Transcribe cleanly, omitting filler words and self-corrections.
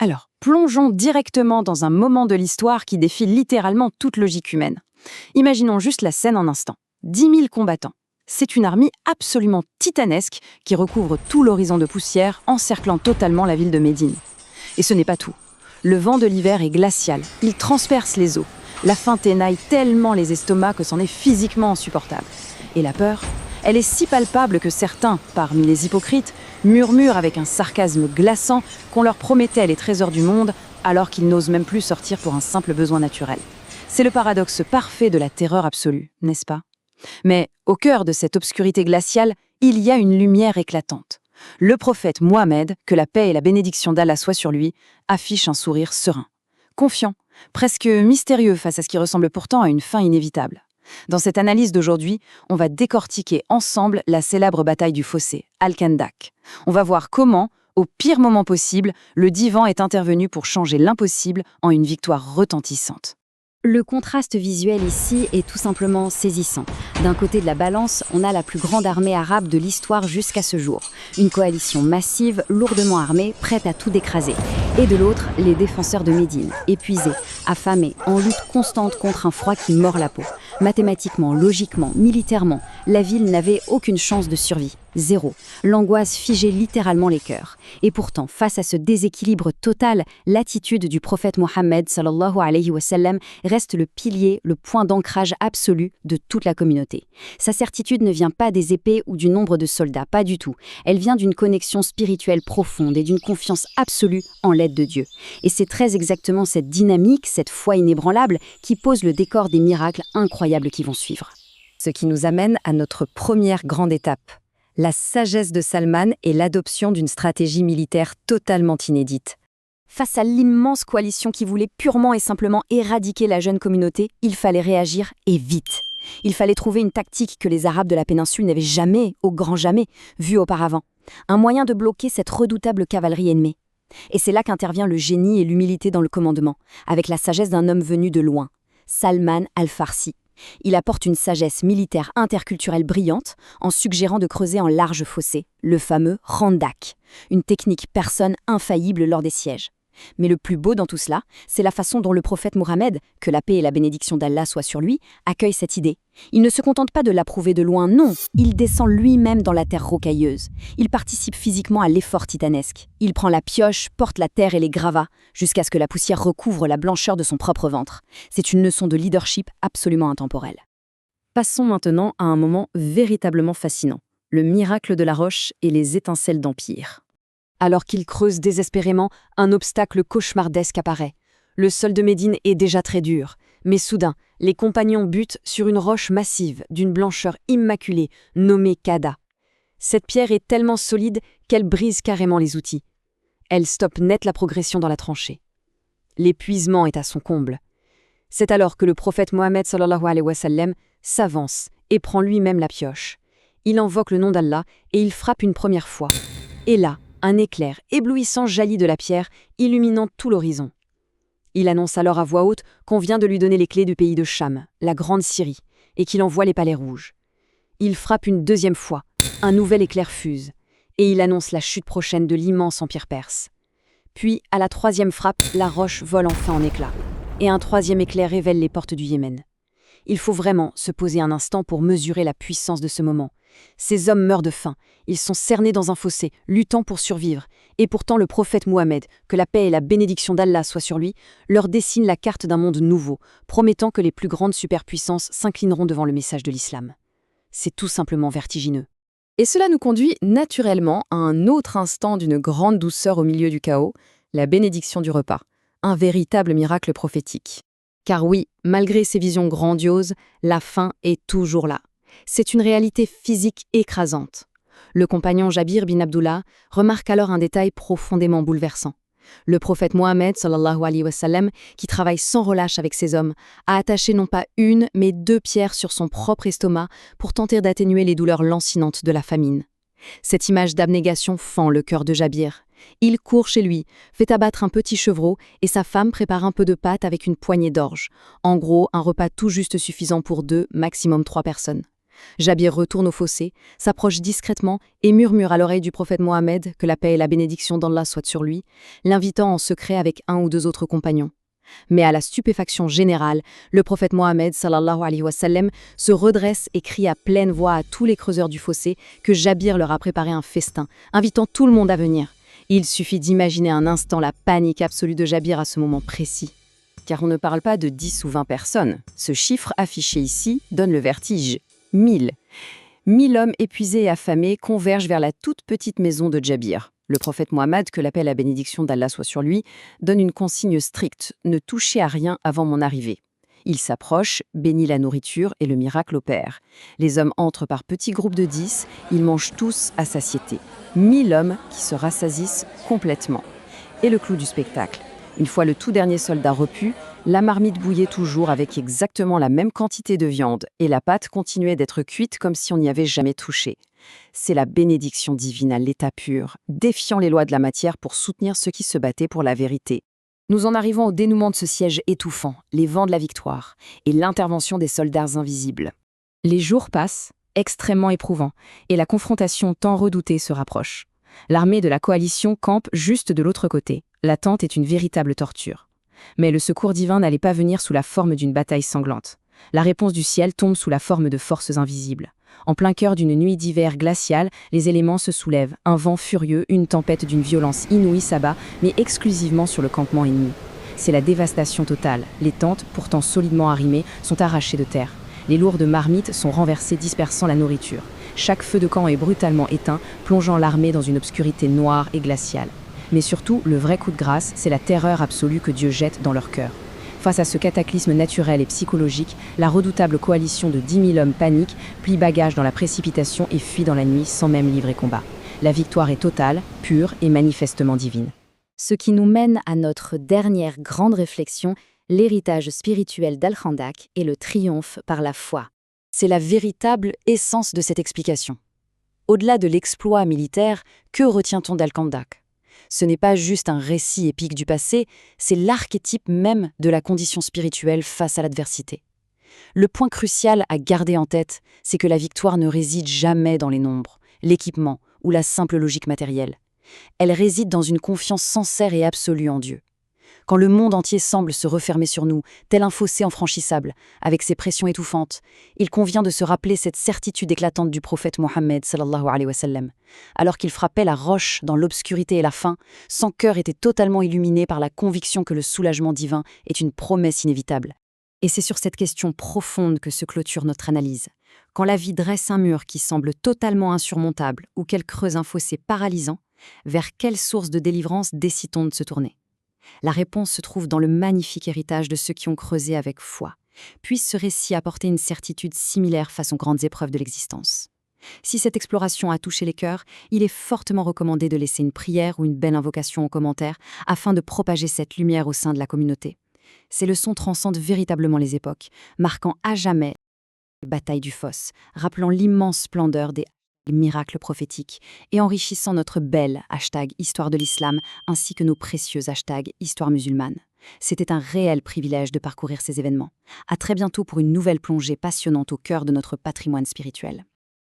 Alors, plongeons directement dans un moment de l'histoire qui défie littéralement toute logique humaine. Imaginons juste la scène en instant. 10 000 combattants. C'est une armée absolument titanesque qui recouvre tout l'horizon de poussière, encerclant totalement la ville de Médine. Et ce n'est pas tout. Le vent de l'hiver est glacial, il transperce les os. La faim ténaille tellement les estomacs que c'en est physiquement insupportable. Et la peur, elle est si palpable que certains, parmi les hypocrites, murmurent avec un sarcasme glaçant qu'on leur promettait les trésors du monde alors qu'ils n'osent même plus sortir pour un simple besoin naturel. C'est le paradoxe parfait de la terreur absolue, n'est-ce pas? Mais au cœur de cette obscurité glaciale, il y a une lumière éclatante. Le prophète Mohammed, que la paix et la bénédiction d'Allah soient sur lui, affiche un sourire serein, confiant, presque mystérieux face à ce qui ressemble pourtant à une fin inévitable. Dans cette analyse d'aujourd'hui, on va décortiquer ensemble la célèbre bataille du fossé, Al-Khandak. On va voir comment, au pire moment possible, le divan est intervenu pour changer l'impossible en une victoire retentissante. Le contraste visuel ici est tout simplement saisissant. D'un côté de la balance, on a la plus grande armée arabe de l'histoire jusqu'à ce jour. Une coalition massive, lourdement armée, prête à tout écraser. Et de l'autre, les défenseurs de Médine, épuisés, affamés, en lutte constante contre un froid qui mord la peau. Mathématiquement, logiquement, militairement, la ville n'avait aucune chance de survie. Zéro. L'angoisse figeait littéralement les cœurs. Et pourtant, face à ce déséquilibre total, l'attitude du prophète Mohammed sallallahu alayhi wa sallam reste le pilier, le point d'ancrage absolu de toute la communauté. Sa certitude ne vient pas des épées ou du nombre de soldats, pas du tout. Elle vient d'une connexion spirituelle profonde et d'une confiance absolue en l'aide de Dieu. Et c'est très exactement cette dynamique, cette foi inébranlable, qui pose le décor des miracles incroyables qui vont suivre. Ce qui nous amène à notre première grande étape. La sagesse de Salman et l'adoption d'une stratégie militaire totalement inédite. Face à l'immense coalition qui voulait purement et simplement éradiquer la jeune communauté, il fallait réagir et vite. Il fallait trouver une tactique que les Arabes de la péninsule n'avaient jamais, au grand jamais, vue auparavant. Un moyen de bloquer cette redoutable cavalerie ennemie. Et c'est là qu'intervient le génie et l'humilité dans le commandement, avec la sagesse d'un homme venu de loin, Salman al-Farsi. Il apporte une sagesse militaire interculturelle brillante en suggérant de creuser en large fossé, le fameux Khandak, une technique personne infaillible lors des sièges. Mais le plus beau dans tout cela, c'est la façon dont le prophète Mohammed, que la paix et la bénédiction d'Allah soient sur lui, accueille cette idée. Il ne se contente pas de l'approuver de loin, non, il descend lui-même dans la terre rocailleuse. Il participe physiquement à l'effort titanesque. Il prend la pioche, porte la terre et les gravats, jusqu'à ce que la poussière recouvre la blancheur de son propre ventre. C'est une leçon de leadership absolument intemporelle. Passons maintenant à un moment véritablement fascinant, le miracle de la roche et les étincelles d'Empire. Alors qu'il creuse désespérément, un obstacle cauchemardesque apparaît. Le sol de Médine est déjà très dur, mais soudain, les compagnons butent sur une roche massive, d'une blancheur immaculée, nommée Qada. Cette pierre est tellement solide qu'elle brise carrément les outils. Elle stoppe net la progression dans la tranchée. L'épuisement est à son comble. C'est alors que le prophète Mohammed sallallahu alayhi wa sallam s'avance et prend lui-même la pioche. Il invoque le nom d'Allah et il frappe une première fois. Et là, un éclair éblouissant jaillit de la pierre, illuminant tout l'horizon. Il annonce alors à voix haute qu'on vient de lui donner les clés du pays de Cham, la grande Syrie, et qu'il envoie les palais rouges. Il frappe une deuxième fois, un nouvel éclair fuse, et il annonce la chute prochaine de l'immense empire perse. Puis, à la troisième frappe, la roche vole enfin en éclats, et un troisième éclair révèle les portes du Yémen. Il faut vraiment se poser un instant pour mesurer la puissance de ce moment. Ces hommes meurent de faim, ils sont cernés dans un fossé, luttant pour survivre, et pourtant le prophète Mohammed, que la paix et la bénédiction d'Allah soient sur lui, leur dessine la carte d'un monde nouveau, promettant que les plus grandes superpuissances s'inclineront devant le message de l'islam. C'est tout simplement vertigineux. Et cela nous conduit naturellement à un autre instant d'une grande douceur au milieu du chaos, la bénédiction du repas, un véritable miracle prophétique. Car oui, malgré ces visions grandioses, la faim est toujours là. C'est une réalité physique écrasante. Le compagnon Jabir bin Abdullah remarque alors un détail profondément bouleversant. Le prophète Mohammed sallallahu alayhi wa sallam, qui travaille sans relâche avec ses hommes, a attaché non pas une, mais 2 pierres sur son propre estomac pour tenter d'atténuer les douleurs lancinantes de la famine. Cette image d'abnégation fend le cœur de Jabir. Il court chez lui, fait abattre un petit chevreau et sa femme prépare un peu de pâte avec une poignée d'orge. En gros, un repas tout juste suffisant pour 2, maximum 3 personnes. Jabir retourne au fossé, s'approche discrètement et murmure à l'oreille du prophète Mohammed que la paix et la bénédiction d'Allah soient sur lui, l'invitant en secret avec un ou deux autres compagnons. Mais à la stupéfaction générale, le prophète Mohammed sallallahu alayhi wa sallam se redresse et crie à pleine voix à tous les creuseurs du fossé que Jabir leur a préparé un festin, invitant tout le monde à venir. Il suffit d'imaginer un instant la panique absolue de Jabir à ce moment précis. Car on ne parle pas de 10 ou 20 personnes. Ce chiffre affiché ici donne le vertige. 1000. 1000 hommes épuisés et affamés convergent vers la toute petite maison de Jabir. Le prophète Mohammed, que l'appel à bénédiction d'Allah soit sur lui, donne une consigne stricte : ne touchez à rien avant mon arrivée. Il s'approche, bénit la nourriture et le miracle opère. Les hommes entrent par petits groupes de 10, ils mangent tous à satiété. 1000 hommes qui se rassasissent complètement. Et le clou du spectacle. Une fois le tout dernier soldat repu, la marmite bouillait toujours avec exactement la même quantité de viande et la pâte continuait d'être cuite comme si on n'y avait jamais touché. C'est la bénédiction divine à l'état pur, défiant les lois de la matière pour soutenir ceux qui se battaient pour la vérité. Nous en arrivons au dénouement de ce siège étouffant, les vents de la victoire et l'intervention des soldats invisibles. Les jours passent, extrêmement éprouvants, et la confrontation tant redoutée se rapproche. L'armée de la coalition campe juste de l'autre côté. L'attente est une véritable torture. Mais le secours divin n'allait pas venir sous la forme d'une bataille sanglante. La réponse du ciel tombe sous la forme de forces invisibles. En plein cœur d'une nuit d'hiver glaciale, les éléments se soulèvent. Un vent furieux, une tempête d'une violence inouïe s'abat, mais exclusivement sur le campement ennemi. C'est la dévastation totale. Les tentes, pourtant solidement arrimées, sont arrachées de terre. Les lourdes marmites sont renversées, dispersant la nourriture. Chaque feu de camp est brutalement éteint, plongeant l'armée dans une obscurité noire et glaciale. Mais surtout, le vrai coup de grâce, c'est la terreur absolue que Dieu jette dans leur cœur. Face à ce cataclysme naturel et psychologique, la redoutable coalition de 10 000 hommes panique, plie bagages dans la précipitation et fuit dans la nuit sans même livrer combat. La victoire est totale, pure et manifestement divine. Ce qui nous mène à notre dernière grande réflexion, l'héritage spirituel d'Al-Khandak et le triomphe par la foi. C'est la véritable essence de cette explication. Au-delà de l'exploit militaire, que retient-on d'Al-Khandak ? Ce n'est pas juste un récit épique du passé, c'est l'archétype même de la condition spirituelle face à l'adversité. Le point crucial à garder en tête, c'est que la victoire ne réside jamais dans les nombres, l'équipement ou la simple logique matérielle. Elle réside dans une confiance sincère et absolue en Dieu. Quand le monde entier semble se refermer sur nous, tel un fossé infranchissable, avec ses pressions étouffantes, il convient de se rappeler cette certitude éclatante du prophète Mohammed sallallahu alayhi wa sallam. Alors qu'il frappait la roche dans l'obscurité et la faim, son cœur était totalement illuminé par la conviction que le soulagement divin est une promesse inévitable. Et c'est sur cette question profonde que se clôture notre analyse. Quand la vie dresse un mur qui semble totalement insurmontable ou qu'elle creuse un fossé paralysant, vers quelle source de délivrance décide-t-on de se tourner ? La réponse se trouve dans le magnifique héritage de ceux qui ont creusé avec foi. Puisse ce récit apporter une certitude similaire face aux grandes épreuves de l'existence. Si cette exploration a touché les cœurs, il est fortement recommandé de laisser une prière ou une belle invocation en commentaire afin de propager cette lumière au sein de la communauté. Ces leçons transcendent véritablement les époques, marquant à jamais la bataille du Foss, rappelant l'immense splendeur des miracles prophétiques et enrichissant notre belle #Histoire de l'Islam ainsi que nos précieux #Histoire musulmane. C'était un réel privilège de parcourir ces événements. À très bientôt pour une nouvelle plongée passionnante au cœur de notre patrimoine spirituel.